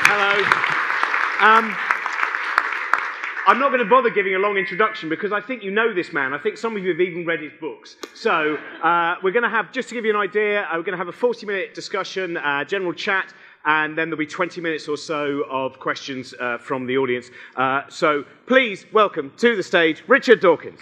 Hello. I'm not going to bother giving a long introduction because I think you know this man. I think some of you have even read his books. So we're going to have, just to give you an idea, we're going to have a 40-minute discussion, general chat, and then there'll be 20 minutes or so of questions from the audience. So please welcome to the stage Richard Dawkins.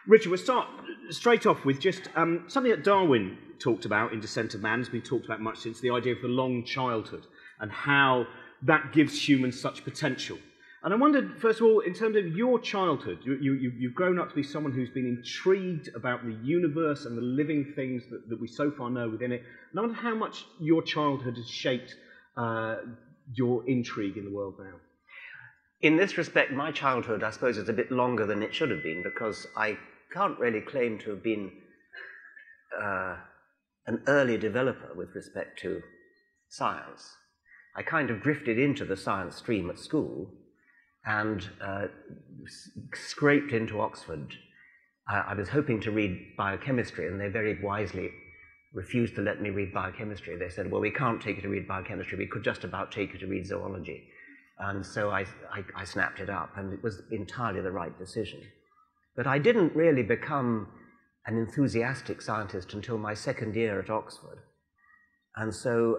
Richard, we'll start straight off with just something that Darwin talked about in Descent of Man. Has been talked about much since, the idea of the long childhood and how that gives humans such potential. And I wondered, first of all, in terms of your childhood, you've grown up to be someone who's been intrigued about the universe and the living things that we so far know within it. And I wonder how much your childhood has shaped your intrigue in the world now. In this respect, my childhood, I suppose, is a bit longer than it should have been, because I can't really claim to have been an early developer with respect to science. I kind of drifted into the science stream at school and scraped into Oxford. I was hoping to read biochemistry, and they very wisely refused to let me read biochemistry. They said, well, we can't take you to read biochemistry, we could just about take you to read zoology. And so I snapped it up, and it was entirely the right decision. But I didn't really become an enthusiastic scientist until my second year at Oxford. And so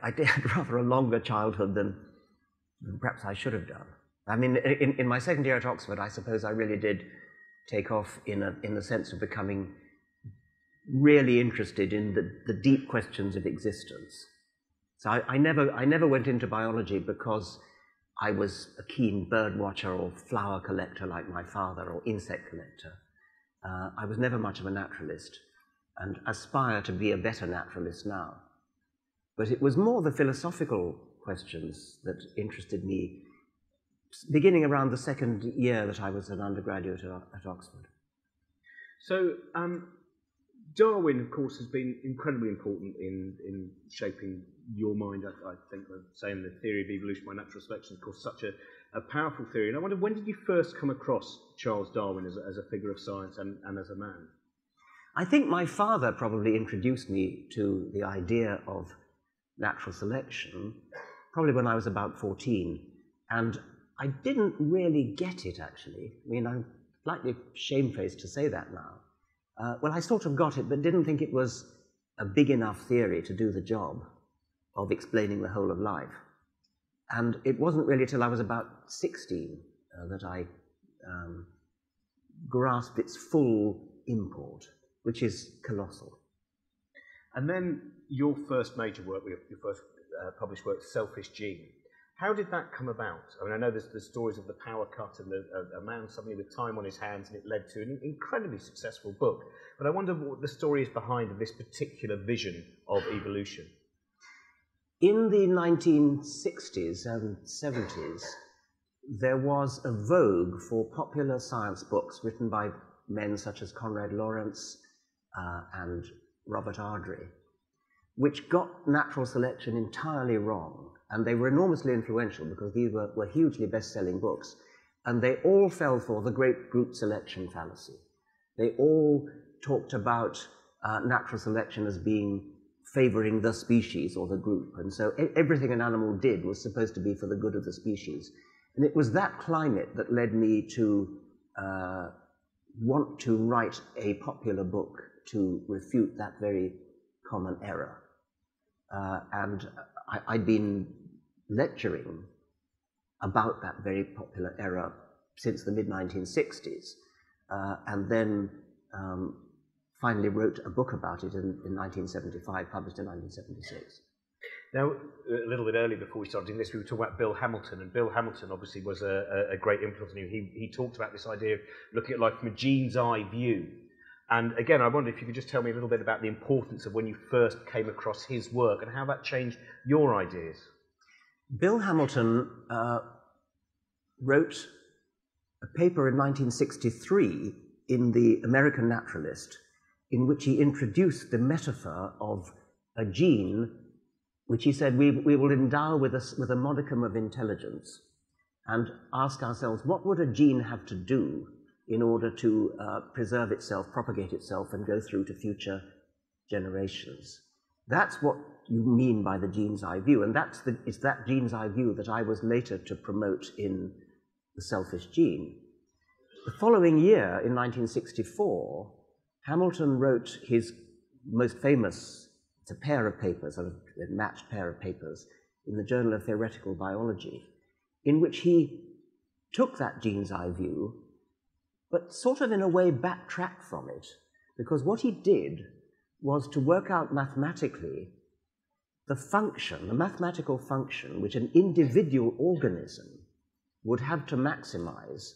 I did rather a longer childhood than perhaps I should have done. I mean, in my second year at Oxford, I suppose I really did take off in the sense of becoming really interested in the deep questions of existence. So I never went into biology because I was a keen bird watcher or flower collector like my father, or insect collector. I was never much of a naturalist, and aspire to be a better naturalist now. But it was more the philosophical questions that interested me, beginning around the second year that I was an undergraduate at Oxford. So Darwin, of course, has been incredibly important in shaping your mind. I think saying the theory of evolution by natural selection, of course, such a powerful theory. And I wonder, when did you first come across Charles Darwin as a figure of science and as a man? I think my father probably introduced me to the idea of natural selection probably when I was about 14. And I didn't really get it, actually. I mean, I'm slightly shamefaced to say that now. Well, I sort of got it, but didn't think it was a big enough theory to do the job of explaining the whole of life. And it wasn't really till I was about 16 that I grasped its full import, which is colossal. And then your first major work, your first published work, Selfish Gene. How did that come about? I mean, I know there's the stories of the power cut and a man suddenly with time on his hands, and it led to an incredibly successful book. But I wonder what the story is behind this particular vision of evolution. In the 1960s and 70s, there was a vogue for popular science books written by men such as Conrad Lawrence and Robert Ardrey, which got natural selection entirely wrong. And they were enormously influential because these were hugely best-selling books. And they all fell for the great group selection fallacy. They all talked about natural selection as being favoring the species or the group. And so everything an animal did was supposed to be for the good of the species. And it was that climate that led me to want to write a popular book to refute that very common error. And I'd been lecturing about that very popular error since the mid-1960s, and then finally wrote a book about it in 1975, published in 1976. Now, a little bit earlier before we started doing this, we were talking about Bill Hamilton, and Bill Hamilton obviously was a great influence on you. He talked about this idea of looking at life from a gene's eye view. And again, I wonder if you could just tell me a little bit about the importance of when you first came across his work and how that changed your ideas. Bill Hamilton wrote a paper in 1963 in the American Naturalist in which he introduced the metaphor of a gene which he said we will endow with a modicum of intelligence and ask ourselves, what would a gene have to do in order to preserve itself, propagate itself, and go through to future generations? That's what you mean by the gene's eye view, and it's that gene's eye view that I was later to promote in The Selfish Gene. The following year, in 1964, Hamilton wrote his most famous, it's a pair of papers, a matched pair of papers, in the Journal of Theoretical Biology, in which he took that gene's eye view, but sort of in a way backtracked from it, because what he did was to work out mathematically the function, the mathematical function, which an individual organism would have to maximize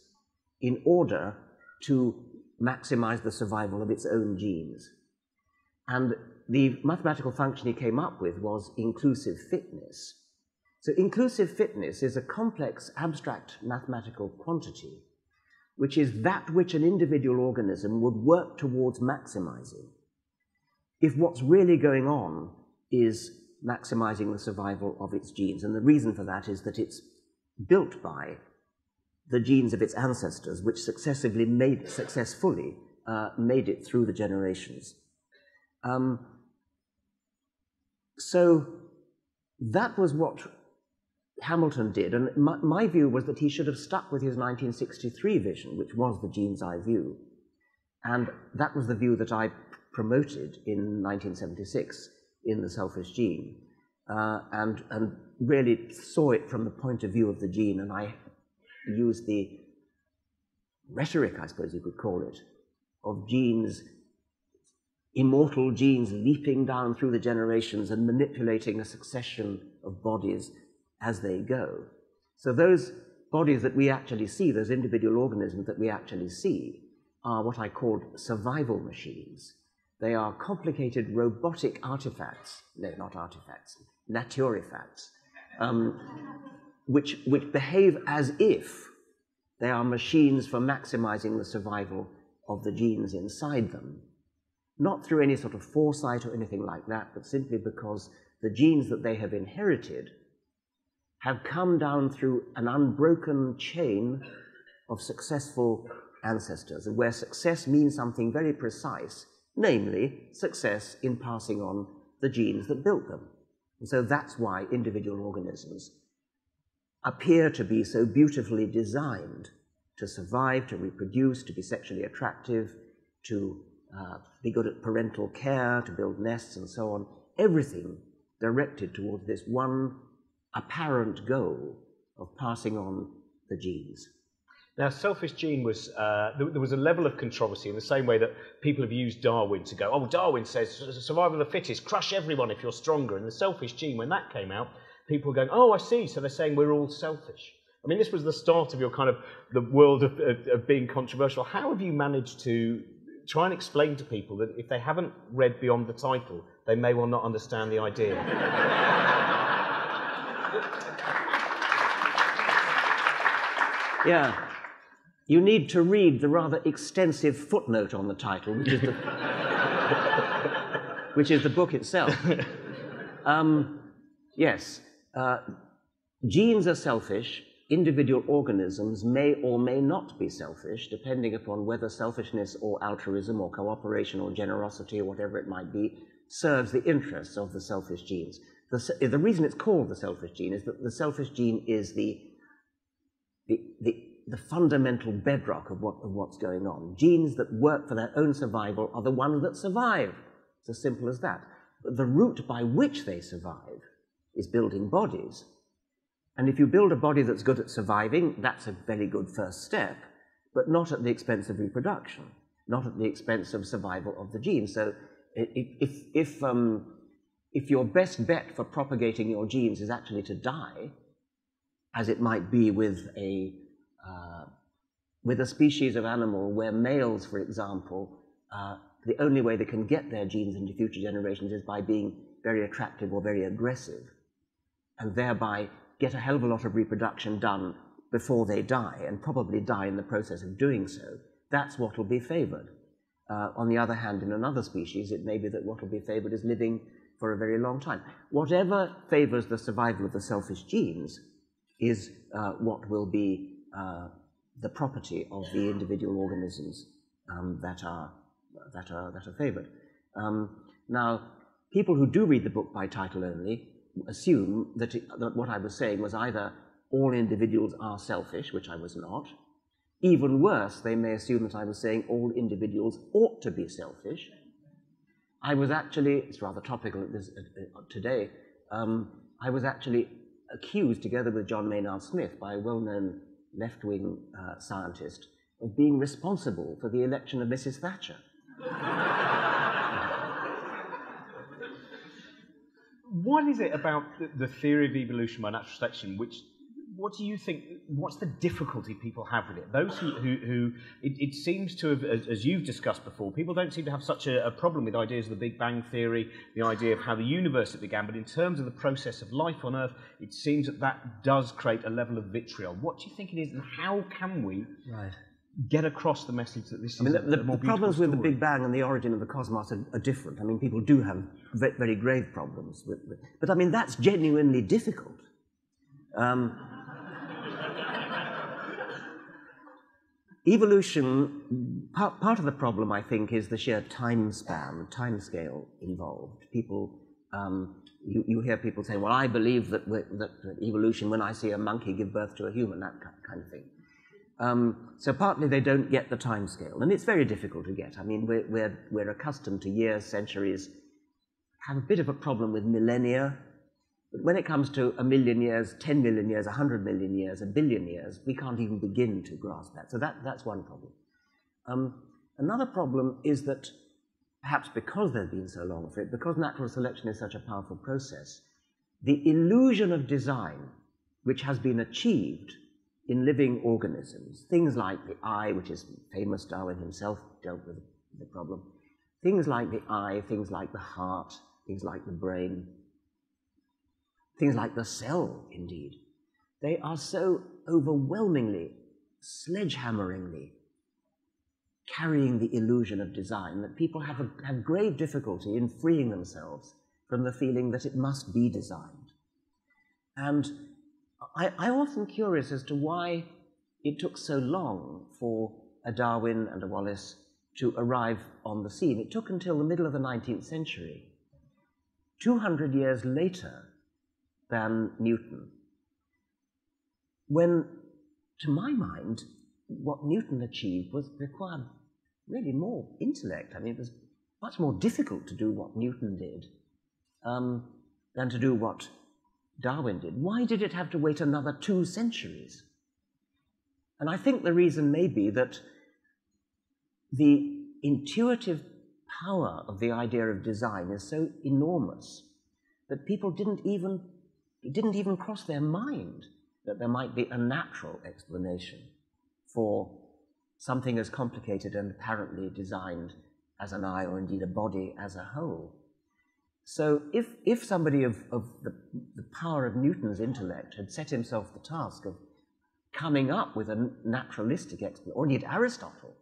in order to maximize the survival of its own genes. And the mathematical function he came up with was inclusive fitness. So inclusive fitness is a complex, abstract mathematical quantity, which is that which an individual organism would work towards maximizing if what's really going on is maximizing the survival of its genes. And the reason for that is that it's built by the genes of its ancestors, which successfully made it through the generations. So that was what Hamilton did, and my view was that he should have stuck with his 1963 vision, which was the gene's eye view, and that was the view that I promoted in 1976 in The Selfish Gene, and really saw it from the point of view of the gene, and I used the rhetoric, I suppose you could call it, of genes, immortal genes leaping down through the generations and manipulating a succession of bodies as they go. So those bodies that we actually see, those individual organisms that we actually see, are what I called survival machines. They are complicated robotic artifacts, no, not artifacts, naturifacts, which behave as if they are machines for maximizing the survival of the genes inside them, not through any sort of foresight or anything like that, but simply because the genes that they have inherited have come down through an unbroken chain of successful ancestors, and where success means something very precise, namely success in passing on the genes that built them. And so that's why individual organisms appear to be so beautifully designed to survive, to reproduce, to be sexually attractive, to be good at parental care, to build nests and so on. Everything directed towards this one apparent goal of passing on the genes. Now, Selfish Gene was, there was a level of controversy in the same way that people have used Darwin to go, oh, Darwin says survival of the fittest, crush everyone if you're stronger. And the Selfish Gene, when that came out, people were going, oh, I see, so they're saying we're all selfish. I mean, this was the start of your kind of, the world of being controversial. How have you managed to try and explain to people that if they haven't read beyond the title, they may well not understand the idea? Yeah. You need to read the rather extensive footnote on the title, which is the book itself. Yes. Genes are selfish. Individual organisms may or may not be selfish, depending upon whether selfishness or altruism or cooperation or generosity or whatever it might be serves the interests of the selfish genes. The reason it's called the selfish gene is that the selfish gene is the fundamental bedrock of what's going on. Genes that work for their own survival are the ones that survive. It's as simple as that. But the route by which they survive is building bodies. And if you build a body that's good at surviving, that's a very good first step, but not at the expense of reproduction, not at the expense of survival of the gene. So if your best bet for propagating your genes is actually to die, as it might be with a species of animal where males, for example, the only way they can get their genes into future generations is by being very attractive or very aggressive, and thereby get a hell of a lot of reproduction done before they die, and probably die in the process of doing so. That's what will be favored. On the other hand, in another species, it may be that what will be favored is living for a very long time. Whatever favours the survival of the selfish genes is what will be the property of the individual organisms that are favoured. Now, people who do read the book by title only assume that what I was saying was either all individuals are selfish, which I was not. Even worse, they may assume that I was saying all individuals ought to be selfish. I was actually, it's rather topical today, I was actually accused, together with John Maynard Smith, by a well-known left-wing scientist, of being responsible for the election of Mrs. Thatcher. What is it about the theory of evolution by natural selection what do you think, what's the difficulty people have with it? Those who it seems to have, as you've discussed before, people don't seem to have such a problem with ideas of the Big Bang Theory, the idea of how the universe began, but in terms of the process of life on Earth, it seems that does create a level of vitriol. What do you think it is, and how can we get across the message that this is the problems with the Big Bang and the origin of the cosmos are different. I mean, people do have very grave problems but I mean, that's genuinely difficult. Evolution, part of the problem, I think, is the sheer time scale involved. People, you hear people say, well, I believe that evolution, when I see a monkey give birth to a human, that kind of thing. So partly they don't get the time scale, and it's very difficult to get. I mean, we're accustomed to years, centuries, have a bit of a problem with millennia. But when it comes to 1 million years, 10 million years, 100 million years, 1 billion years, we can't even begin to grasp that. So that's one problem. Another problem is that, perhaps because there's been so long for it, because natural selection is such a powerful process, the illusion of design, which has been achieved in living organisms, things like the eye, which is famous, Darwin himself dealt with the problem, things like the eye, things like the heart, things like the brain, things like the cell, indeed, they are so overwhelmingly, sledgehammeringly carrying the illusion of design that people have grave difficulty in freeing themselves from the feeling that it must be designed. And I'm often curious as to why it took so long for a Darwin and a Wallace to arrive on the scene. It took until the middle of the 19th century, 200 years later than Newton, when, to my mind, what Newton achieved required really more intellect. I mean, it was much more difficult to do what Newton did than to do what Darwin did. Why did it have to wait another 2 centuries? And I think the reason may be that the intuitive power of the idea of design is so enormous that people it didn't even cross their mind that there might be a natural explanation for something as complicated and apparently designed as an eye, or indeed a body as a whole. So if somebody of the power of Newton's intellect had set himself the task of coming up with a naturalistic explanation, or indeed Aristotle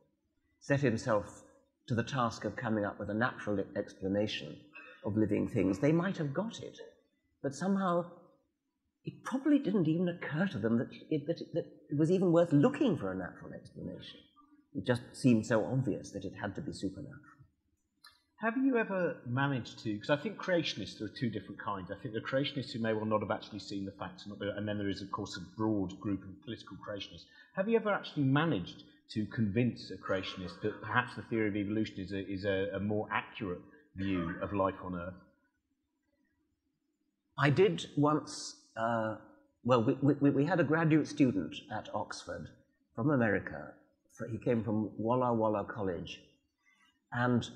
set himself to the task of coming up with a natural explanation of living things, they might have got it. But somehow it probably didn't even occur to them that it was even worth looking for a natural explanation. It just seemed so obvious that it had to be supernatural. Have you ever managed to, because I think creationists, there are 2 different kinds. I think there are creationists who may well not have actually seen the facts, and then there is, of course, a broad group of political creationists. Have you ever actually managed to convince a creationist that perhaps the theory of evolution is a more accurate view of life on Earth? I did once. We had a graduate student at Oxford from America. He came from Walla Walla College, and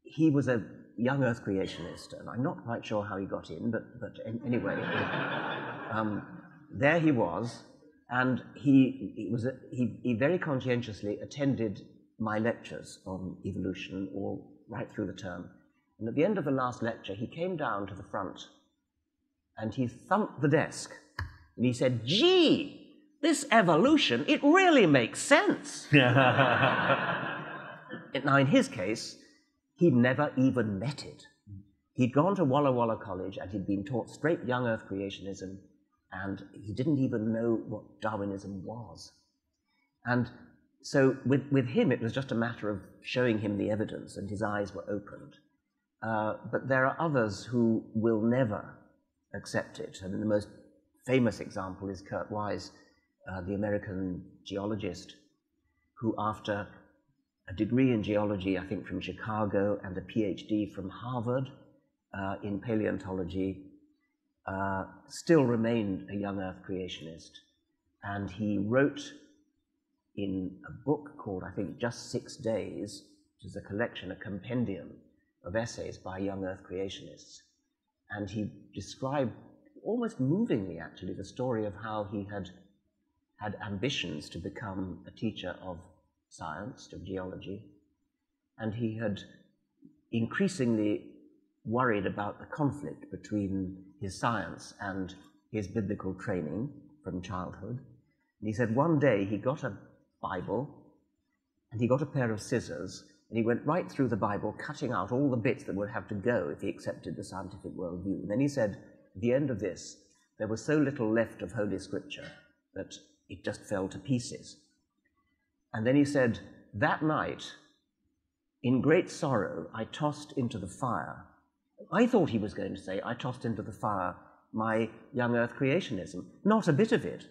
he was a young Earth creationist, and I'm not quite sure how he got in, but anyway, there he was, and he very conscientiously attended my lectures on evolution all right through the term. And at the end of the last lecture, he came down to the front and he thumped the desk and he said, "Gee, this evolution, it really makes sense." Now, in his case, he'd never even met it. He'd gone to Walla Walla College and he'd been taught straight young Earth creationism, and he didn't even know what Darwinism was. And so with him, it was just a matter of showing him the evidence, and his eyes were opened. But there are others who will never accept it. I mean, the most famous example is Kurt Wise, the American geologist, who after a degree in geology, I think from Chicago, and a PhD from Harvard in paleontology, still remained a young Earth creationist. And he wrote in a book called, I think, Just 6 Days, which is a collection, a compendium of essays by young Earth creationists. And he described, almost movingly actually, the story of how he had ambitions to become a teacher of science, of geology, and he had increasingly worried about the conflict between his science and his biblical training from childhood. And he said one day he got a Bible and he got a pair of scissors and he went right through the Bible, cutting out all the bits that would have to go if he accepted the scientific worldview. And then he said, at the end of this, there was so little left of Holy Scripture that it just fell to pieces. And then he said, that night, in great sorrow, I tossed into the fire. I thought he was going to say, I tossed into the fire my young Earth creationism. Not a bit of it.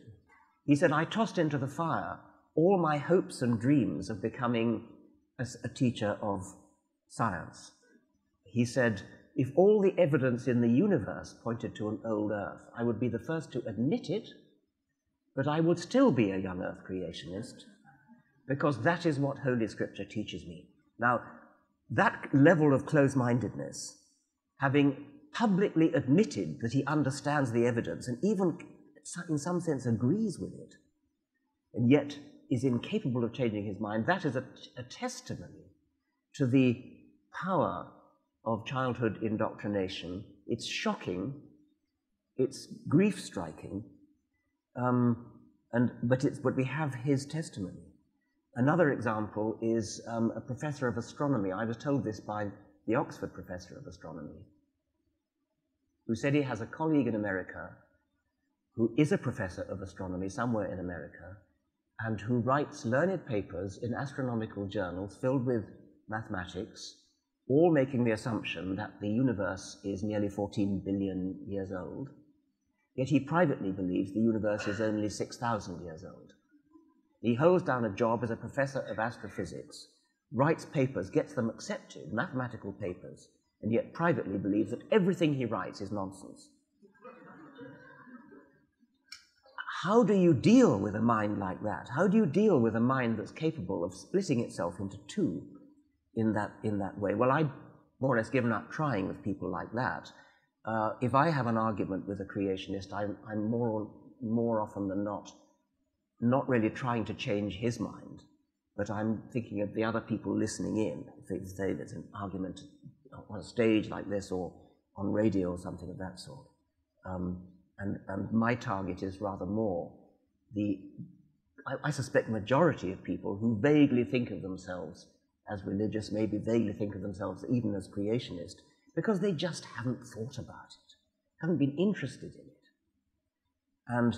He said, I tossed into the fire all my hopes and dreams of becoming a teacher of science. He said, if all the evidence in the universe pointed to an old Earth, I would be the first to admit it, but I would still be a young Earth creationist, because that is what Holy Scripture teaches me. Now, that level of close-mindedness, having publicly admitted that he understands the evidence and even in some sense agrees with it, and yet is incapable of changing his mind, that is a testimony to the power of childhood indoctrination. It's shocking, it's grief-striking, but we have his testimony. Another example is a professor of astronomy. I was told this by the Oxford professor of astronomy, who said he has a colleague in America who is a professor of astronomy somewhere in America, and who writes learned papers in astronomical journals filled with mathematics, all making the assumption that the universe is nearly 14 billion years old, yet he privately believes the universe is only 6,000 years old. He holds down a job as a professor of astrophysics, writes papers, gets them accepted, mathematical papers, and yet privately believes that everything he writes is nonsense. How do you deal with a mind like that? How do you deal with a mind that's capable of splitting itself into two in that way? Well, I've more or less given up trying with people like that. If I have an argument with a creationist, I'm more often than not really trying to change his mind, but I'm thinking of the other people listening in. If they say there's an argument on a stage like this or on radio or something of that sort. And my target is rather more I suspect majority of people who vaguely think of themselves as religious, maybe vaguely think of themselves even as creationist, because they just haven't thought about it, haven't been interested in it. And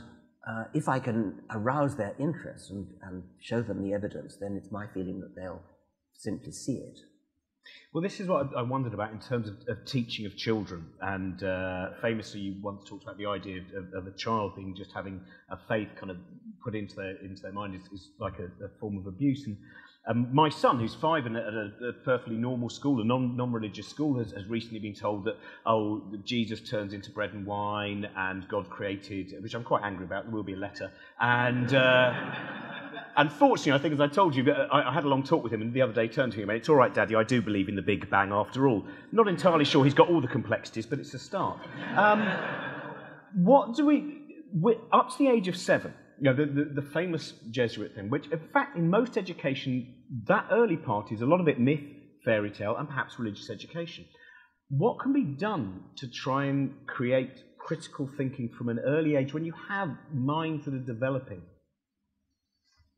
if I can arouse their interest and show them the evidence, then it's my feeling that they'll simply see it. Well, this is what I wondered about in terms of teaching of children. And famously, you once talked about the idea of a child being just having a faith kind of put into their mind is like a form of abuse. And my son, who's 5 and at a perfectly normal school, a non-religious school, has recently been told that, Jesus turns into bread and wine and God created, which I'm quite angry about. There will be a letter. And unfortunately, I think, as I told you, I had a long talk with him, and the other day turned to him and went, "It's all right, Daddy, I do believe in the Big Bang after all." Not entirely sure he's got all the complexities, but it's a start. What do up to the age of 7, the famous Jesuit thing, which, in fact, in most education, that early part is a lot of it myth, fairy tale, and perhaps religious education. What can be done to try and create critical thinking from an early age when you have minds that are developing?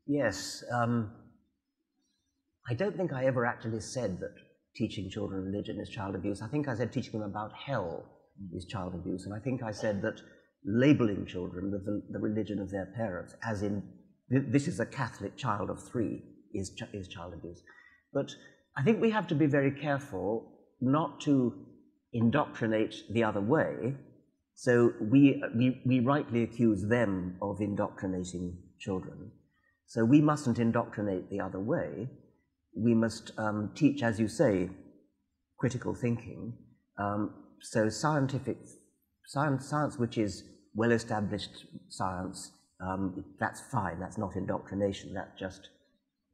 Yes. I don't think I ever actually said that teaching children religion is child abuse. I think I said teaching them about hell is child abuse, and I think I said that labelling children with the religion of their parents, as in, this is a Catholic child of 3, is child abuse. But I think we have to be very careful not to indoctrinate the other way. So we rightly accuse them of indoctrinating children. So we mustn't indoctrinate the other way. We must teach, as you say, critical thinking. So science which is well-established science, that's fine. That's not indoctrination. That's just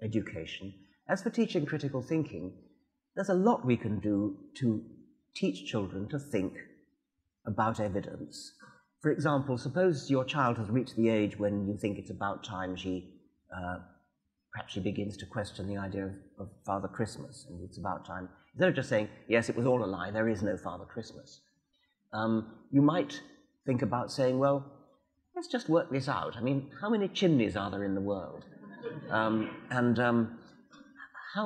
education. As for teaching critical thinking, there's a lot we can do to teach children to think about evidence. For example, suppose your child has reached the age when you think it's about time perhaps she begins to question the idea of Father Christmas, and it's about time. Instead of just saying, yes, it was all a lie, there is no Father Christmas. You might think about saying, well, let's just work this out. I mean, how many chimneys are there in the world? How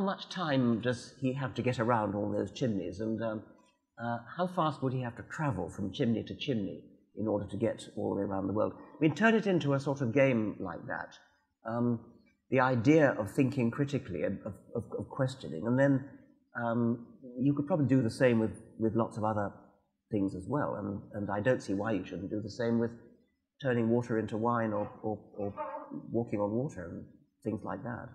much time does he have to get around all those chimneys? And how fast would he have to travel from chimney to chimney in order to get all the way around the world? I mean, turn it into a sort of game like that. The idea of thinking critically, of questioning, and then you could probably do the same with lots of other things as well, and I don't see why you shouldn't do the same with turning water into wine or walking on water and things like that.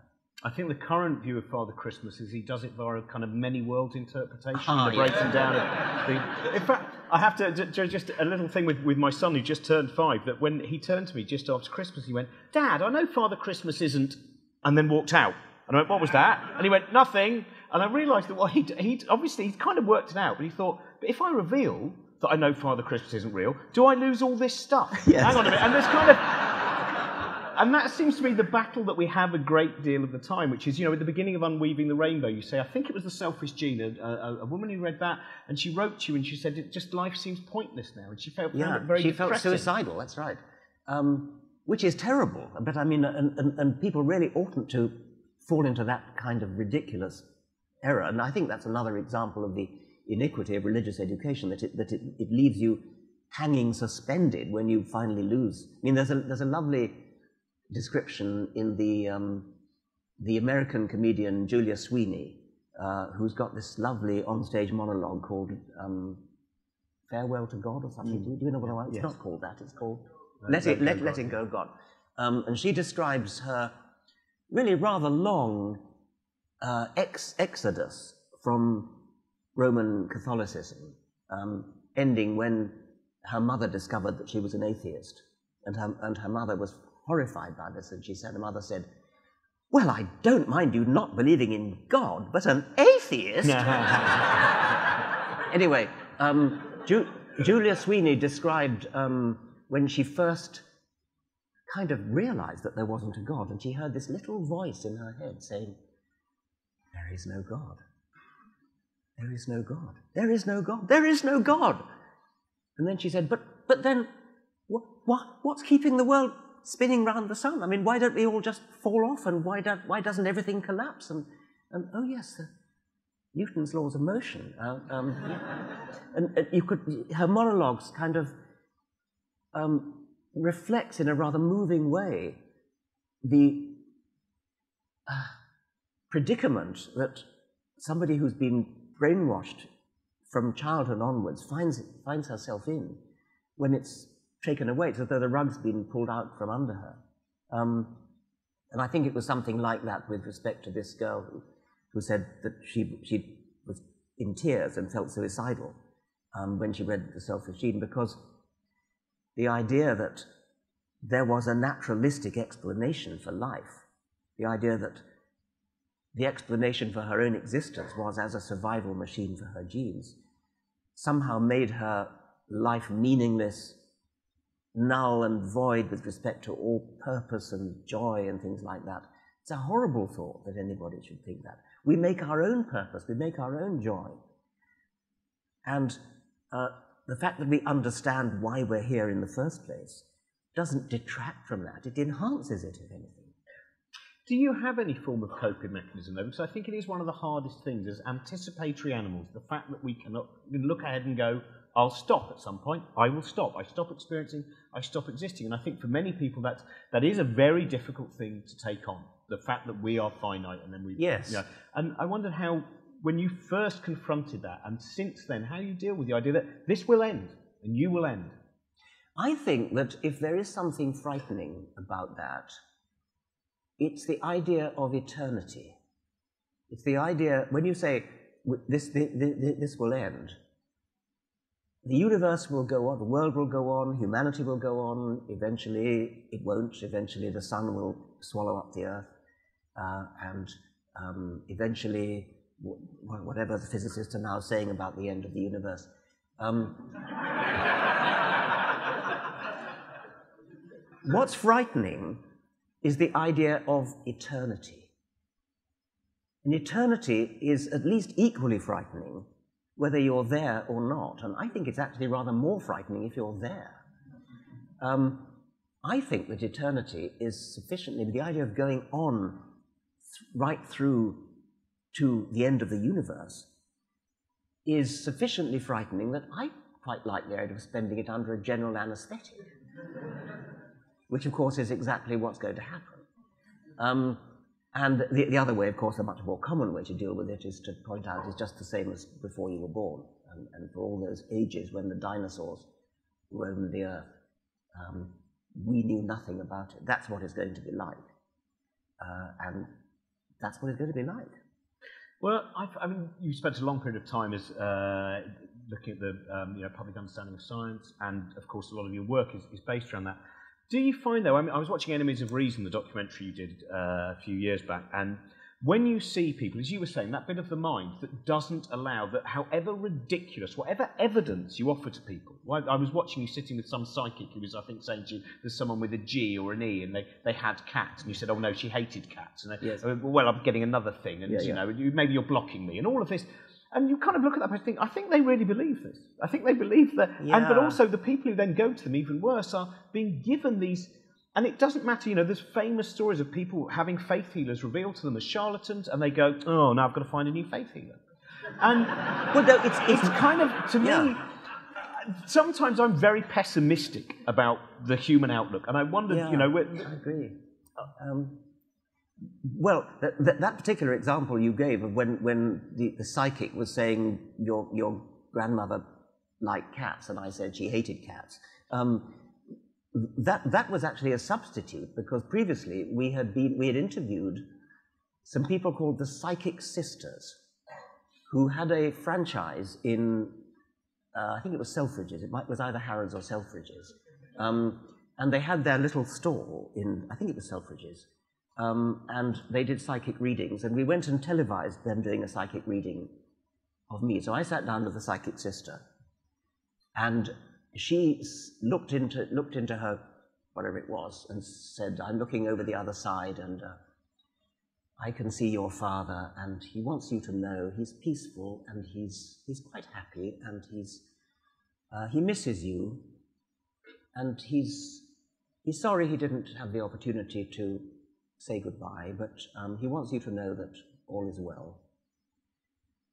I think the current view of Father Christmas is he does it via a kind of many worlds interpretation, the breaking down of the... In fact, I have to, just a little thing with my son who just turned 5, that when he turned to me just after Christmas, he went, "Dad, I know Father Christmas isn't," and then walked out. And I went, "What was that?" And he went, "Nothing." And I realised that he obviously he'd kind of worked it out, but he thought, but if I reveal that I know Father Christmas isn't real, do I lose all this stuff? Yes. Hang on a minute. And there's kind of... And that seems to be the battle that we have a great deal of the time, which is, at the beginning of Unweaving the Rainbow, you say, I think it was The Selfish Gene, a woman who read that, and she wrote to you and she said, just life seems pointless now, and she found it very depressing. She felt suicidal, that's right, which is terrible. But I mean, and people really oughtn't to fall into that kind of ridiculous error, and I think that's another example of the iniquity of religious education, that it leaves you hanging suspended when you finally lose. I mean, there's a lovely description in the American comedian Julia Sweeney, who's got this lovely onstage monologue called Farewell to God or something. Do you know what I want? It's not called that. It's called Letting Go God. And she describes her really rather long exodus from Roman Catholicism, ending when her mother discovered that she was an atheist, and her mother was horrified by this, and her mother said, "Well, I don't mind you not believing in God, but an atheist?" Anyway, Julia Sweeney described when she first kind of realized that there wasn't a God, and she heard this little voice in her head saying, "There is no God. There is no God. There is no God. There is no God." And then she said, but then what's keeping the world spinning round the sun? I mean, why don't we all just fall off, and why doesn't everything collapse? And oh yes, Newton's laws of motion. And her monologues kind of reflects in a rather moving way the predicament that somebody who's been brainwashed from childhood onwards finds herself in when it's taken away. It's as though the rug's been pulled out from under her. And I think it was something like that with respect to this girl who said that she was in tears and felt suicidal when she read The Selfish Gene, because the idea that there was a naturalistic explanation for life, the idea that the explanation for her own existence was as a survival machine for her genes, somehow made her life meaningless, null and void with respect to all purpose and joy and things like that. It's a horrible thought that anybody should think that. We make our own purpose, we make our own joy. And the fact that we understand why we're here in the first place doesn't detract from that, it enhances it, if anything. Do you have any form of coping mechanism, though? Because I think it is one of the hardest things as anticipatory animals, the fact that we can look ahead and go, I'll stop at some point, I will stop, I stop experiencing, I stop existing. And I think for many people that is a very difficult thing to take on, the fact that we are finite and then we... Yes. You know, and I wondered how, when you first confronted that, and since then, how you deal with the idea that this will end, and you will end. I think that if there is something frightening about that, it's the idea of eternity. It's the idea, when you say, this will end, the universe will go on, the world will go on, humanity will go on, eventually it won't, eventually the sun will swallow up the earth, and eventually, whatever the physicists are now saying about the end of the universe. What's frightening is the idea of eternity. And eternity is at least equally frightening whether you're there or not. And I think it's actually rather more frightening if you're there. I think that eternity is sufficiently, the idea of going on right through to the end of the universe is sufficiently frightening that I quite like the idea of spending it under a general anaesthetic, which of course is exactly what's going to happen. And the other way, of course, a much more common way to deal with it is to point out it's just the same as before you were born. And for all those ages when the dinosaurs roamed the earth, we knew nothing about it. That's what it's going to be like. And that's what it's going to be like. Well, I mean, you spent a long period of time as looking at the public understanding of science, and of course a lot of your work is based around that. Do you find, though, I was watching Enemies of Reason, the documentary you did a few years back, and when you see people, as you were saying, that bit of the mind that doesn't allow that, however ridiculous, whatever evidence you offer to people. I was watching you sitting with some psychic who was, I think, saying to you, there's someone with a G or an E, and they had cats, and you said, oh no, she hated cats. And yes. Well, I'm getting another thing, and you know, maybe you're blocking me, and all of this. And you kind of look at that and think, I think they really believe this. I think they believe that. Yeah. But also the people who then go to them, even worse, are being given these... And it doesn't matter, you know, there's famous stories of people having faith healers revealed to them as charlatans, and they go, oh, now I've got to find a new faith healer. And well, no, it's kind of, to me, sometimes I'm very pessimistic about the human outlook. And I wondered, you know... I agree. Well, that particular example you gave of when the psychic was saying your grandmother liked cats, and I said she hated cats, that was actually a substitute, because previously we had interviewed some people called the Psychic Sisters, who had a franchise in, I think it was Selfridges, it was either Harrods or Selfridges, and they had their little stall in, I think it was Selfridges, and they did psychic readings, and we went and televised them doing a psychic reading of me. So I sat down with the psychic sister, and she looked into her, whatever it was, and said, I'm looking over the other side, and I can see your father, and he wants you to know he's peaceful, and he's quite happy, and he misses you, and he's sorry he didn't have the opportunity to say goodbye, but he wants you to know that all is well.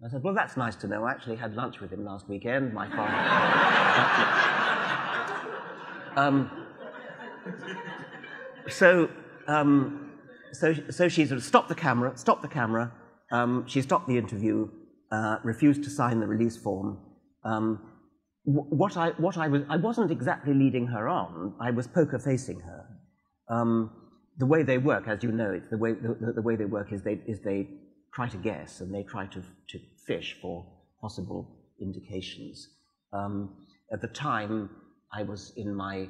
I said, well, that's nice to know. I actually had lunch with him last weekend, my father. So she sort of stopped the camera, she stopped the interview, refused to sign the release form. I wasn't exactly leading her on, I was poker facing her. The way they work, as you know, the way they work is they try to guess, and they try to fish for possible indications. At the time, I was in my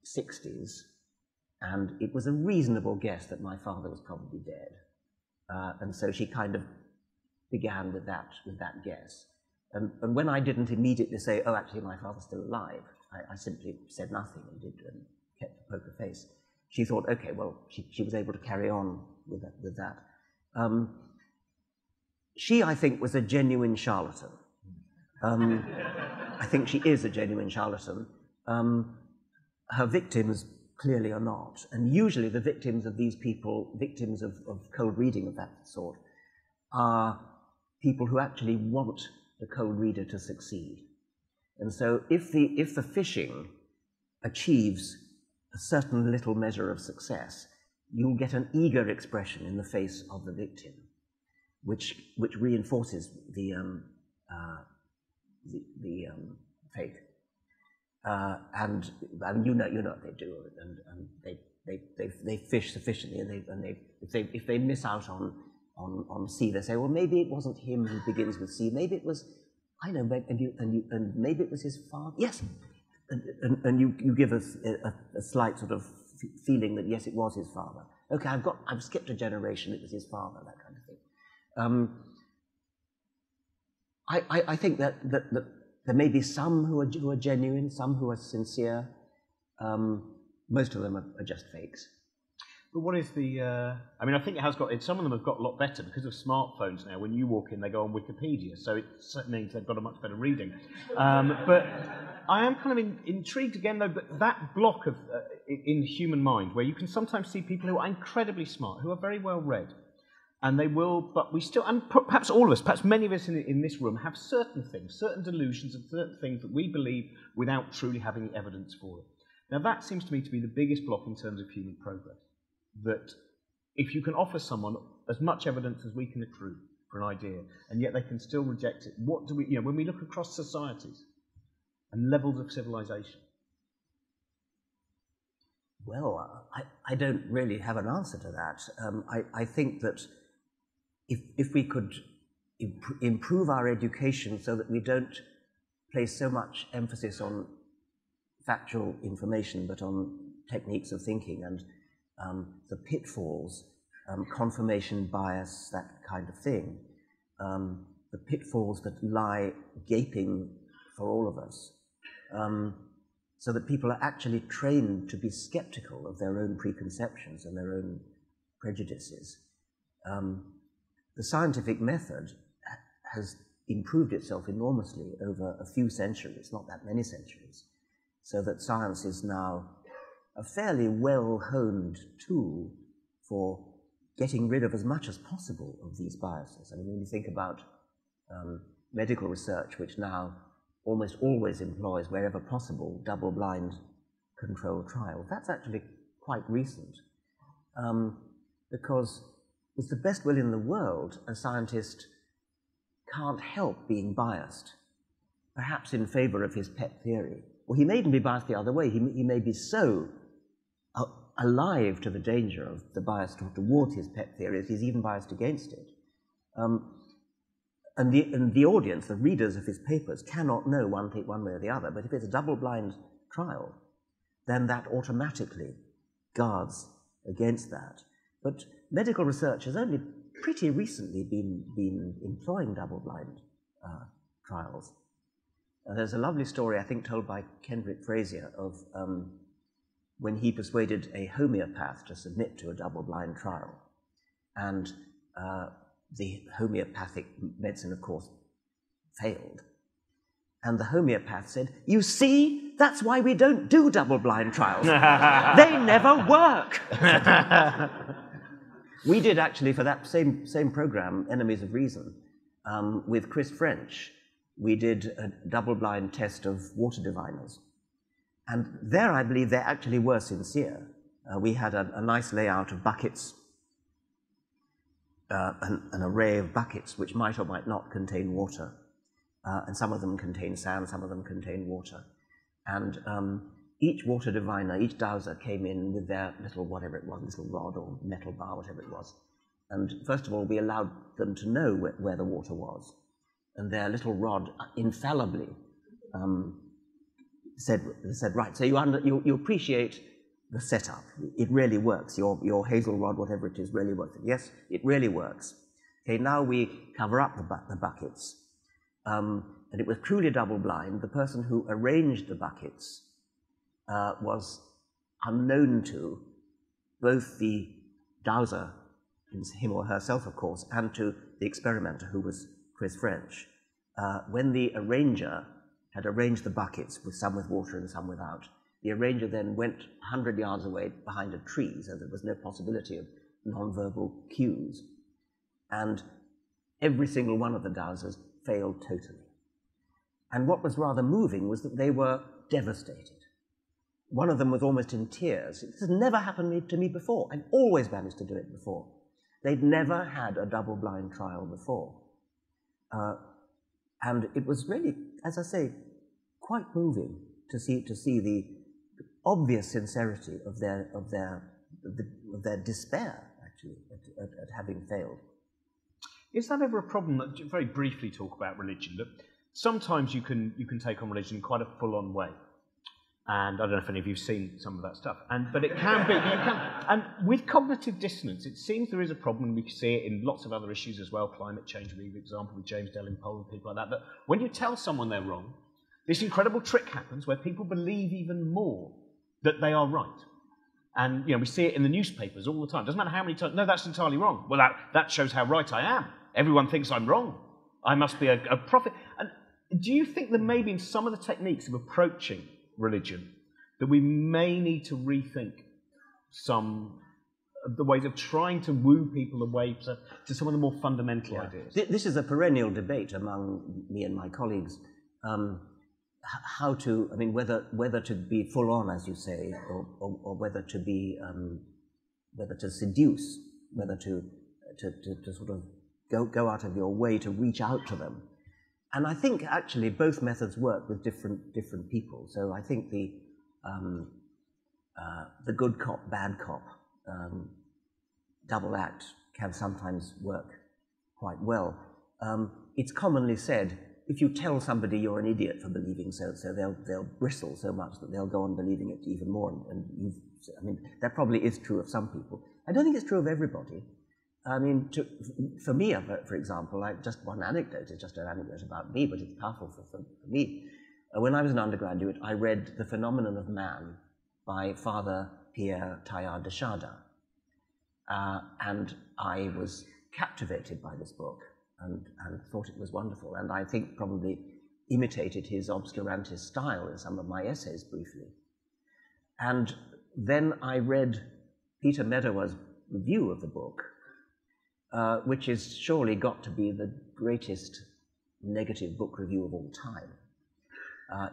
60s, and it was a reasonable guess that my father was probably dead. And so she kind of began with that guess. And when I didn't immediately say, oh, actually, my father's still alive, I simply said nothing and kept a poker face. She thought, okay, well, she was able to carry on with that. She, I think, was a genuine charlatan. I think she is a genuine charlatan. Her victims clearly are not. And usually the victims of these people, victims of cold reading of that sort, are people who actually want the cold reader to succeed. And so if the phishing achieves a certain little measure of success, you'll get an eager expression in the face of the victim, which reinforces the fake. And you know what they do, and they fish sufficiently, and if they miss out on C, they say, well, maybe it wasn't him who begins with C, maybe it was, I know, and maybe it was his father. Yes, and you give us a slight sort of feeling that yes, it was his father. Okay, I've skipped a generation. It was his father, that kind of thing. I think that there may be some who are genuine, some who are sincere. Most of them are just fakes. But what is the... I mean, I think it has got... Some of them have got a lot better because of smartphones now. When you walk in, they go on Wikipedia, so it means they've got a much better reading. But I am kind of intrigued again, though, but that block of in the human mind, where you can sometimes see people who are incredibly smart, who are very well read, and they will... But we still... And perhaps all of us, perhaps many of us in this room, have certain things, certain delusions and certain things that we believe without truly having the evidence for it. Now, that seems to me to be the biggest block in terms of human progress. That if you can offer someone as much evidence as we can accrue for an idea, and yet they can still reject it, what do we, when we look across societies and levels of civilization? Well, I don't really have an answer to that. I think that if we could improve our education so that we don't place so much emphasis on factual information, but on techniques of thinking and the pitfalls, confirmation bias, that kind of thing, the pitfalls that lie gaping for all of us, so that people are actually trained to be skeptical of their own preconceptions and their own prejudices. The scientific method has improved itself enormously over a few centuries, not that many centuries, so that science is now a fairly well-honed tool for getting rid of as much as possible of these biases. I mean, when you think about medical research, which now almost always employs, wherever possible, double-blind controlled trials, that's actually quite recent. Because with the best will in the world, a scientist can't help being biased, perhaps in favor of his pet theory. Or he may even be biased the other way. He may be so alive to the danger of the bias towards his pet theories, he's even biased against it. And the audience, the readers of his papers, cannot know one way or the other, but if it's a double-blind trial, then that automatically guards against that. But medical research has only pretty recently been employing double-blind trials. There's a lovely story, I think, told by Kendrick Frazier of when he persuaded a homeopath to submit to a double-blind trial. And the homeopathic medicine, of course, failed. And the homeopath said, "You see, that's why we don't do double-blind trials. They never work." We did actually, for that same program, Enemies of Reason, with Chris French, we did a double-blind test of water diviners. And there, I believe, they actually were sincere. We had a nice layout of buckets, an array of buckets which might or might not contain water. And some of them contain sand, some of them contain water. And each water diviner, each dowser came in with their little, whatever it was, little rod or metal bar, whatever it was. And first of all, we allowed them to know where the water was. And their little rod infallibly said, right, so you appreciate the setup. It really works. Your hazel rod, whatever it is, really works. Yes, it really works. Okay, now we cover up the buckets. And it was truly double-blind. The person who arranged the buckets was unknown to both the dowser, him or herself, of course, and to the experimenter, who was Chris French. When the arranger had arranged the buckets, with some with water and some without, The arranger then went 100 yards away behind a tree, so there was no possibility of non-verbal cues. And every single one of the dowsers failed totally. And what was rather moving was that they were devastated. One of them was almost in tears. This has never happened to me before. I've always managed to do it before. They'd never had a double-blind trial before. And it was really, as I say, quite moving to see the obvious sincerity of their despair, actually, at having failed. Is that ever a problem? That, very briefly talk about religion. That sometimes you can take on religion in quite a full-on way, and I don't know if any of you've seen some of that stuff. But it can be. And with cognitive dissonance, it seems there is a problem. We see it in lots of other issues as well. Climate change, for example, with James Dalrymple and people like that. That when you tell someone they're wrong, this incredible trick happens where people believe even more that they are right. And we see it in the newspapers all the time. Doesn't matter how many times. No, that's entirely wrong. Well, that shows how right I am. Everyone thinks I'm wrong. I must be a prophet. And do you think that maybe in some of the techniques of approaching religion that we may need to rethink some of the ways of trying to woo people away to some of the more fundamental ideas? This is a perennial debate among me and my colleagues. How to, whether to be full on, as you say, or whether to be, whether to seduce, whether to sort of go out of your way to reach out to them. And I think actually both methods work with different people. So I think the good cop, bad cop double act can sometimes work quite well. It's commonly said, if you tell somebody you're an idiot for believing so, they'll bristle so much that they'll go on believing it even more. And that probably is true of some people. I don't think it's true of everybody. For me, for example, just one anecdote, it's just an anecdote about me, but it's powerful for me. When I was an undergraduate, I read The Phenomenon of Man by Father Pierre Teilhard de Chardin. And I was captivated by this book and thought it was wonderful. And I think probably imitated his obscurantist style in some of my essays briefly. And then I read Peter Medawar review of the book, which is surely got to be the greatest negative book review of all time.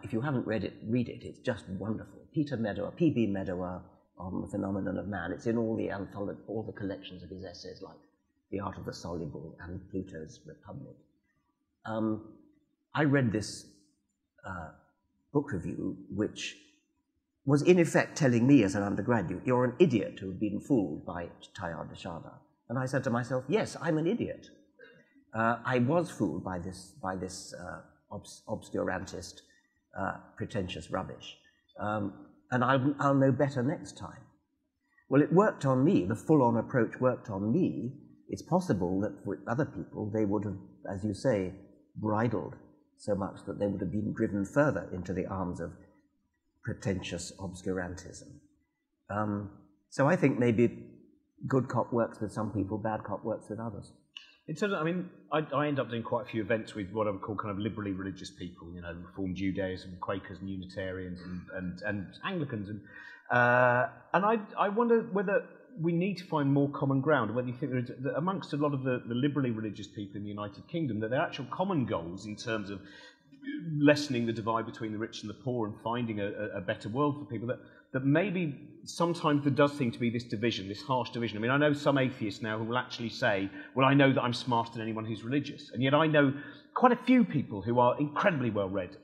If you haven't read it, read it. It's just wonderful. Peter Medawar, P.B. Medawar, on The Phenomenon of Man. It's in all the collections of his essays, like The Art of the Soluble and Pluto's Republic. I read this book review, which was in effect telling me as an undergraduate, you're an idiot to have been fooled by Teilhard de Chardin. And I said to myself, yes, I'm an idiot. I was fooled by this obscurantist, pretentious rubbish. And I'll know better next time. Well, it worked on me. The full-on approach worked on me. It's possible that for other people, they would have, as you say, bridled so much that they would have been driven further into the arms of pretentious obscurantism. So I think maybe good cop works with some people, bad cop works with others. In terms of, I end up doing quite a few events with what I would call kind of liberally religious people, Reformed Judaism, Quakers and Unitarians and Anglicans. And I wonder whether we need to find more common ground, whether you think there is, amongst a lot of the liberally religious people in the United Kingdom, that there are actual common goals in terms of lessening the divide between the rich and the poor and finding a better world for people, that maybe sometimes there does seem to be this division, this harsh division. I know some atheists now who will actually say, well, I know that I'm smarter than anyone who's religious. And yet I know quite a few people who are incredibly well-read,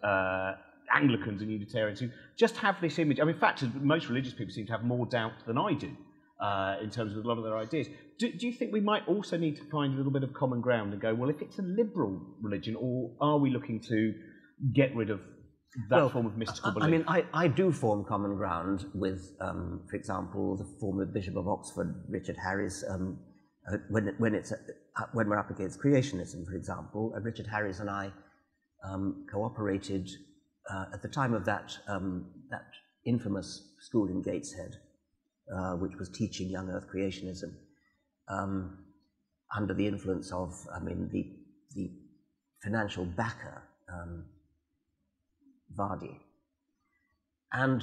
Anglicans and Unitarians, who just have this image. In fact, most religious people seem to have more doubt than I do in terms of a lot of their ideas. Do you think we might also need to find a little bit of common ground and go, well, if it's a liberal religion, or are we looking to get rid of that form of mystical belief? I do form common ground with, for example, the former Bishop of Oxford, Richard Harris, when we're up against creationism, for example. Richard Harris and I cooperated at the time of that infamous school in Gateshead, which was teaching young Earth creationism, under the influence of, the financial backer, Vardy. And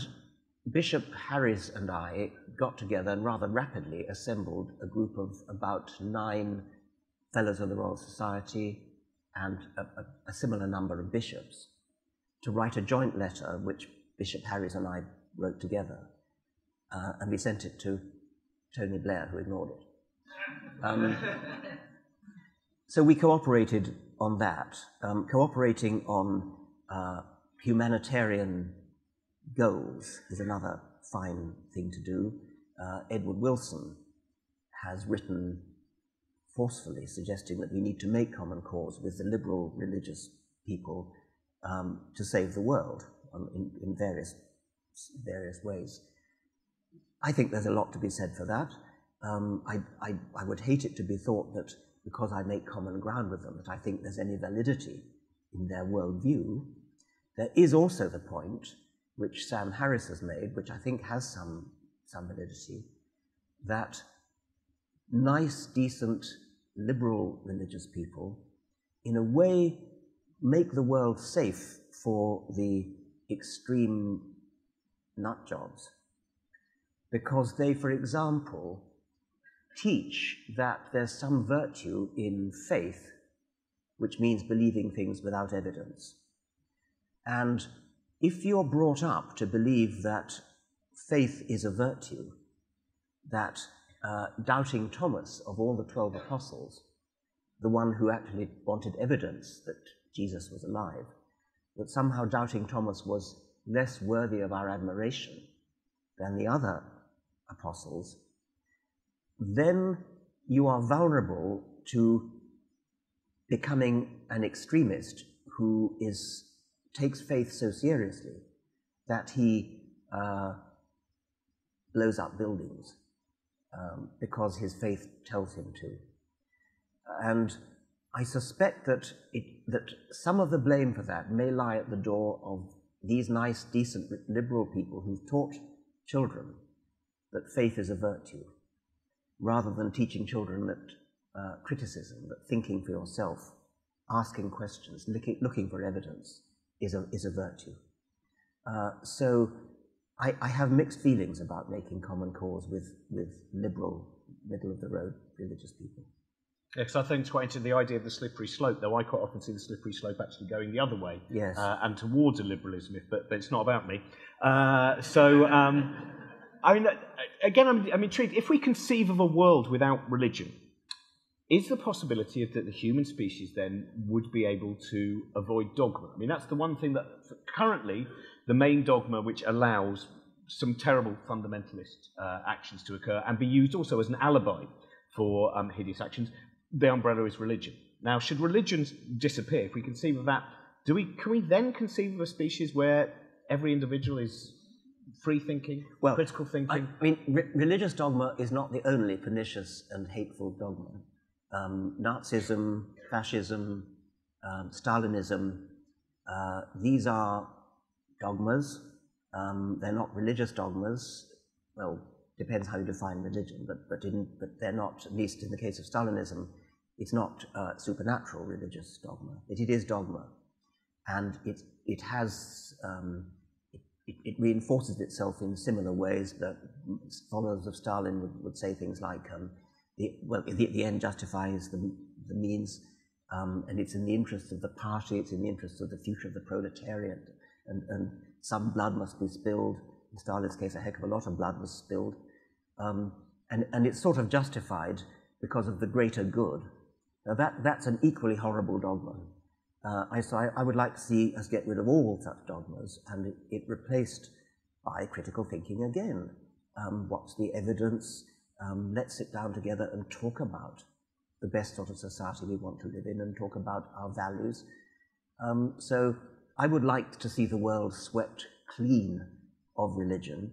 Bishop Harris and I got together and rather rapidly assembled a group of about 9 Fellows of the Royal Society and a similar number of bishops to write a joint letter which Bishop Harris and I wrote together, and we sent it to Tony Blair, who ignored it. So we cooperated on that, cooperating on humanitarian goals is another fine thing to do. Edward Wilson has written forcefully suggesting that we need to make common cause with the liberal religious people to save the world in various ways. I think there's a lot to be said for that. I would hate it to be thought that because I make common ground with them that I think there's any validity in their worldview. There is also the point which Sam Harris has made, which I think has some validity, that nice, decent, liberal religious people, in a way, make the world safe for the extreme nut jobs, because they, for example, teach that there's some virtue in faith, which means believing things without evidence. And if you're brought up to believe that faith is a virtue, that doubting Thomas, of all the 12 apostles, the one who actually wanted evidence that Jesus was alive, that somehow doubting Thomas was less worthy of our admiration than the other apostles, then you are vulnerable to becoming an extremist who takes faith so seriously that he blows up buildings because his faith tells him to. And I suspect that some of the blame for that may lie at the door of these nice, decent, liberal people who've taught children that faith is a virtue, rather than teaching children that criticism, that thinking for yourself, asking questions, looking for evidence is a virtue. So I have mixed feelings about making common cause with liberal, middle-of-the-road religious people. Yes, I think it's quite interesting, the idea of the slippery slope, though I quite often see the slippery slope actually going the other way, yes, and towards a liberalism, but it's not about me. I mean, again, I'm intrigued. If we conceive of a world without religion, is the possibility that the human species then would be able to avoid dogma? I mean, that's the one thing that currently the main dogma which allows some terrible fundamentalist actions to occur and be used also as an alibi for hideous actions. The umbrella is religion. Now, should religions disappear, if we conceive of that, can we then conceive of a species where every individual is free thinking, critical thinking? I mean, religious dogma is not the only pernicious and hateful dogma. Nazism, fascism, Stalinism, these are dogmas. They're not religious dogmas. Well, depends how you define religion, but they're not, at least in the case of Stalinism, it's not supernatural religious dogma. It is dogma, and it has it reinforces itself in similar ways. That followers of Stalin would say things like, the end justifies the means, and it's in the interests of the party, it's in the interests of the future of the proletariat, and some blood must be spilled. In Stalin's case, a heck of a lot of blood was spilled. And it's sort of justified because of the greater good. Now that's an equally horrible dogma. I would like to see us get rid of all such dogmas and it replaced by critical thinking again. What's the evidence? Let's sit down together and talk about the best sort of society we want to live in and talk about our values. So I would like to see the world swept clean of religion,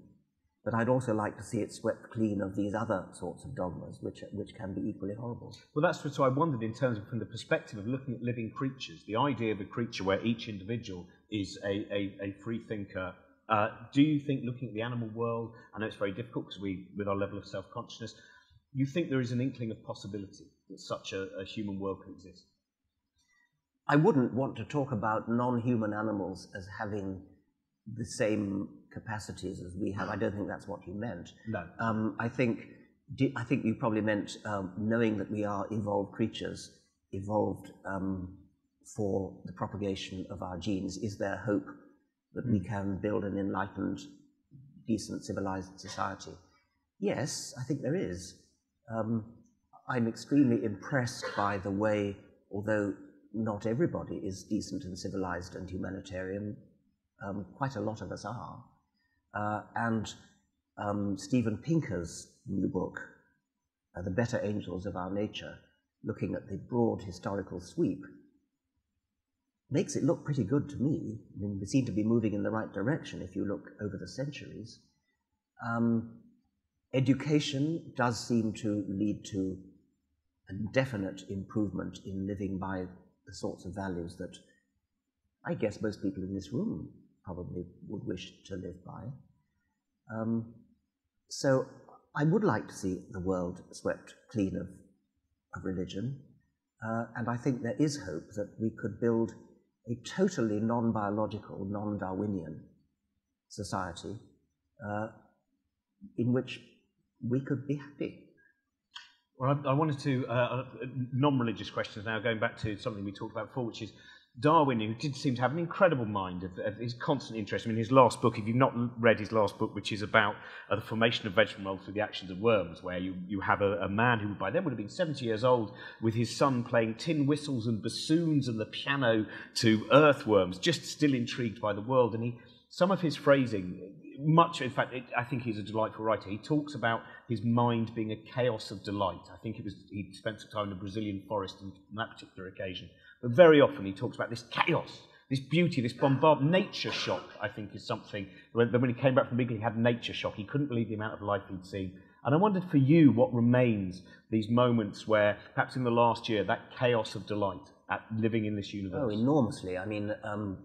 but I'd also like to see it swept clean of these other sorts of dogmas, which can be equally horrible. Well, that's what I wondered in terms of, from the perspective of looking at living creatures, the idea of a creature where each individual is a free thinker. Do you think, looking at the animal world, I know it's very difficult because with our level of self-consciousness, you think there is an inkling of possibility that such a human world could exist? I wouldn't want to talk about non-human animals as having the same capacities as we have. I don't think that's what you meant. No. I think you probably meant knowing that we are evolved creatures, evolved for the propagation of our genes. Is there hope that we can build an enlightened, decent, civilized society? Yes, I think there is. I'm extremely impressed by the way, although not everybody is decent and civilized and humanitarian, quite a lot of us are. And Steven Pinker's new book, The Better Angels of Our Nature, looking at the broad historical sweep, makes it look pretty good to me. I mean, we seem to be moving in the right direction if you look over the centuries. Education does seem to lead to a definite improvement in living by the sorts of values that I guess most people in this room probably would wish to live by. So I would like to see the world swept clean of religion, and I think there is hope that we could build a totally non-biological, non-Darwinian society in which we could be happy. Well, I wanted to, non-religious questions now, going back to something we talked about before, which is Darwin, who did seem to have an incredible mind of his constant interest. I mean, his last book, if you've not read his last book, which is about the formation of vegetable mould through the actions of worms, where you have a man who by then would have been 70 years old with his son playing tin whistles and bassoons and the piano to earthworms, just still intrigued by the world. And some of his phrasing, in fact, I think he's a delightful writer. He talks about his mind being a chaos of delight. I think he spent some time in a Brazilian forest on that particular occasion. But very often he talks about this chaos, this beauty, this nature shock, I think, is something. When he came back from England, he had nature shock. He couldn't believe the amount of life he'd seen. And I wondered for you what remains, these moments where, perhaps in the last year, that chaos of delight at living in this universe. Oh, enormously. I mean,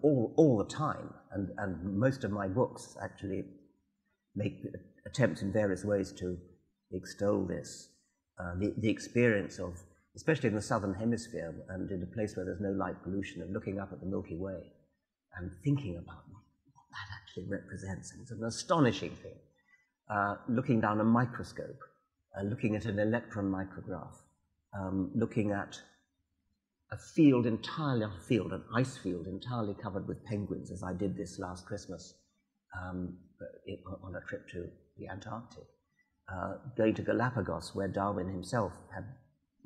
all the time. And most of my books actually make attempts in various ways to extol this. The experience of, especially in the southern hemisphere and in a place where there's no light pollution, and looking up at the Milky Way and thinking about what that actually represents. And it's an astonishing thing. Looking down a microscope, looking at an electron micrograph, looking at an ice field entirely covered with penguins, as I did this last Christmas on a trip to the Antarctic. Going to Galapagos, where Darwin himself had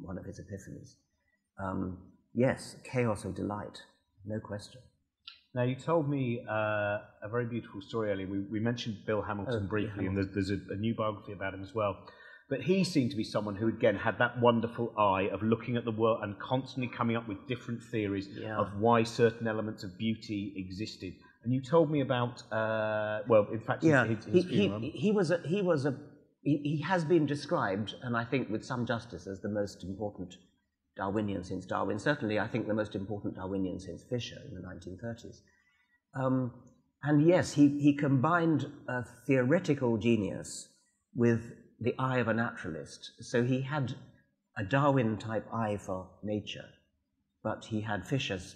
one of his epiphanies. Yes, chaos of delight, no question. Now, you told me a very beautiful story earlier. We mentioned Bill Hamilton briefly, and there's a new biography about him as well. But he seemed to be someone who, again, had that wonderful eye of looking at the world and constantly coming up with different theories of why certain elements of beauty existed. And you told me about, his funeral. He has been described, and I think with some justice, as the most important Darwinian since Darwin. Certainly, I think the most important Darwinian since Fisher in the 1930s. And yes, he combined a theoretical genius with the eye of a naturalist. So he had a Darwin-type eye for nature, but he had Fisher's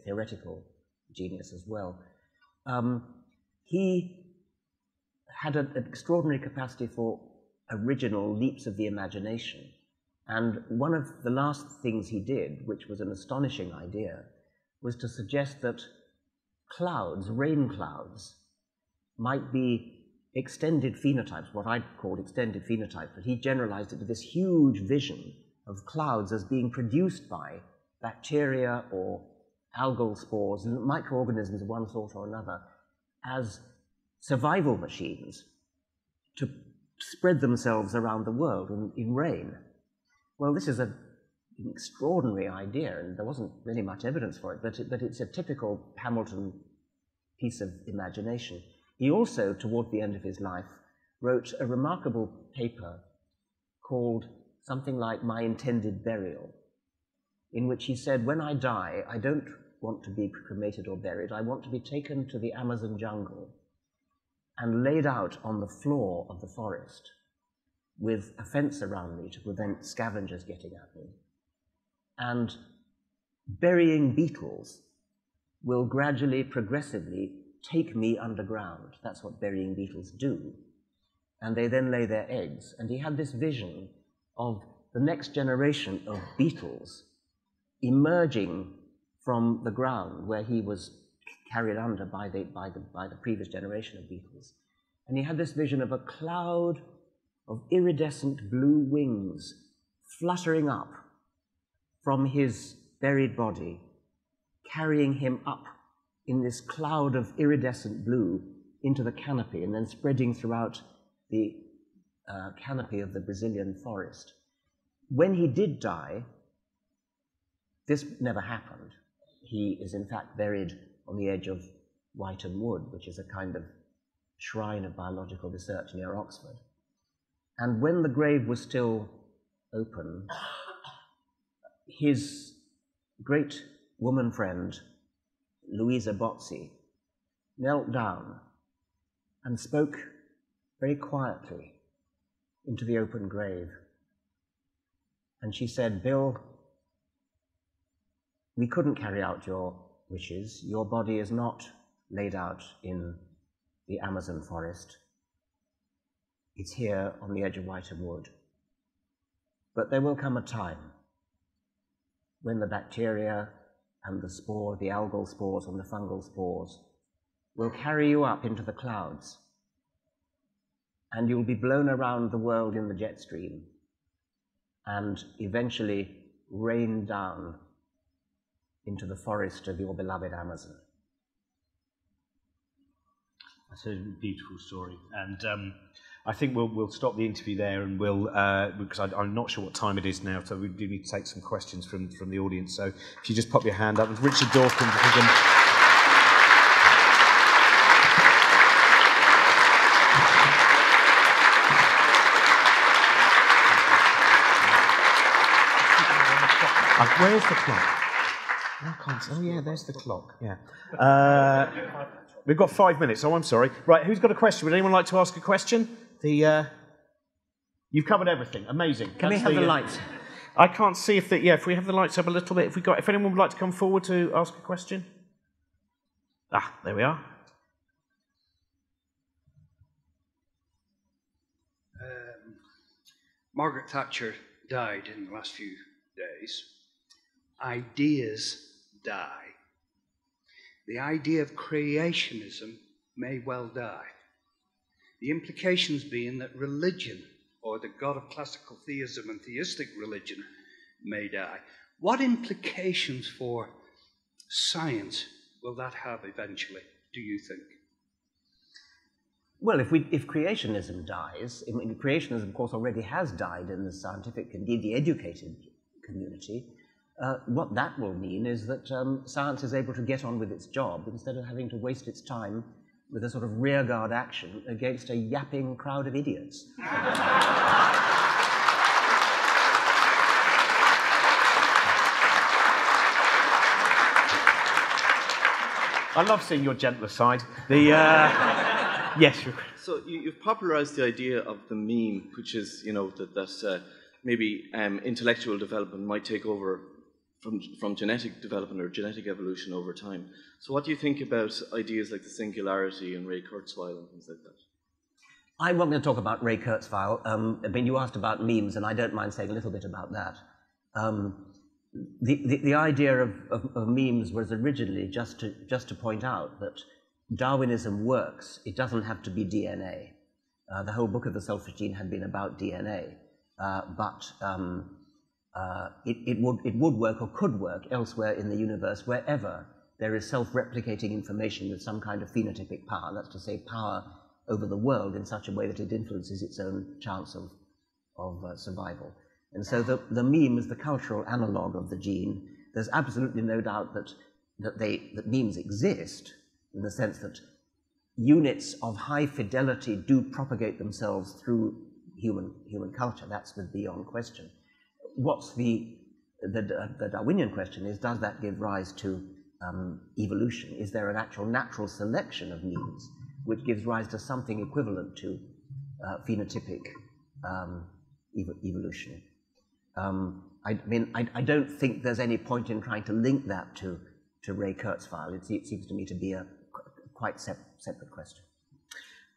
theoretical genius as well. He had an extraordinary capacity for original leaps of the imagination. And one of the last things he did, which was an astonishing idea, was to suggest that clouds, rain clouds, might be extended phenotypes, what I'd called extended phenotypes, but he generalized it to this huge vision of clouds as being produced by bacteria or algal spores and microorganisms of one sort or another as survival machines to spread themselves around the world in rain. Well, this is an extraordinary idea, and there wasn't really much evidence for it, but it's a typical Hamilton piece of imagination. He also, toward the end of his life, wrote a remarkable paper called something like My Intended Burial, in which he said, when I die, I don't want to be cremated or buried. I want to be taken to the Amazon jungle and laid out on the floor of the forest with a fence around me to prevent scavengers getting at me. And burying beetles will gradually, progressively take me underground. That's what burying beetles do. And they then lay their eggs. And he had this vision of the next generation of beetles emerging from the ground where he was carried under by the previous generation of beetles. And he had this vision of a cloud of iridescent blue wings fluttering up from his buried body, carrying him up in this cloud of iridescent blue into the canopy and then spreading throughout the canopy of the Brazilian forest. When he did die, this never happened. He is in fact buried on the edge of Whigham Wood, which is a kind of shrine of biological research near Oxford. And when the grave was still open, his great woman friend, Louisa Bozzi, knelt down and spoke very quietly into the open grave. And she said, "Bill, we couldn't carry out your wishes. Your body is not laid out in the Amazon forest. It's here on the edge of Whigham Wood. But there will come a time when the bacteria and the spore, the algal spores and the fungal spores, will carry you up into the clouds, and you'll be blown around the world in the jet stream and eventually rain down into the forest of your beloved Amazon." That's a beautiful story, and I think we'll stop the interview there, and we'll because I'm not sure what time it is now, so we do need to take some questions from the audience. So if you just pop your hand up, Richard Dawkins, if you can. Where's the clock? I can't see. Oh yeah, there's the clock. Yeah. We've got 5 minutes. Oh, I'm sorry. Right, who's got a question? Would anyone like to ask a question? You've covered everything. Amazing. Can we have the lights? I can't see if if we have the lights up a little bit. If anyone would like to come forward to ask a question. There we are. Margaret Thatcher died in the last few days. Ideas die. The idea of creationism may well die. The implications being that religion, or the God of classical theism and theistic religion, may die. What implications for science will that have eventually, do you think? Well, if creationism dies, I mean, creationism, of course, already has died in the scientific, indeed the educated community. What that will mean is that science is able to get on with its job instead of having to waste its time with a sort of rearguard action against a yapping crowd of idiots. I love seeing your gentler side. Yes. So you've popularised the idea of the meme, which is, that maybe intellectual development might take over from genetic development or genetic evolution over time. So what do you think about ideas like the singularity and Ray Kurzweil and things like that? I'm not going to talk about Ray Kurzweil. I mean, you asked about memes, and I don't mind saying a little bit about that. The idea of memes was originally just to point out that Darwinism works. It doesn't have to be DNA. The whole book of the Selfish Gene had been about DNA, but it would work or could work elsewhere in the universe, wherever there is self-replicating information with some kind of phenotypic power. That's to say, power over the world in such a way that it influences its own chance of survival. And so the meme is the cultural analogue of the gene. There's absolutely no doubt that memes exist, in the sense that units of high fidelity do propagate themselves through human culture. That's beyond question. What's the Darwinian question is, does that give rise to evolution? Is there an actual natural selection of memes which gives rise to something equivalent to phenotypic evolution? I don't think there's any point in trying to link that to Ray Kurzweil. It seems to me to be quite separate question.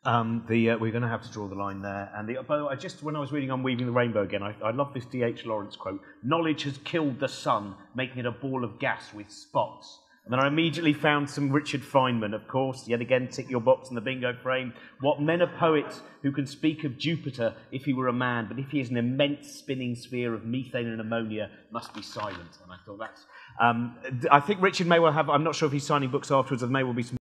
We're going to have to draw the line there. And by the way, when I was reading Unweaving the Rainbow again, I love this D.H. Lawrence quote: "Knowledge has killed the sun, making it a ball of gas with spots." And then I immediately found some Richard Feynman, of course, yet again, tick your box in the bingo frame. "What men are poets who can speak of Jupiter if he were a man, but if he is an immense spinning sphere of methane and ammonia, must be silent." And I thought that's... I think Richard may well have... I'm not sure if he's signing books afterwards, there may well be some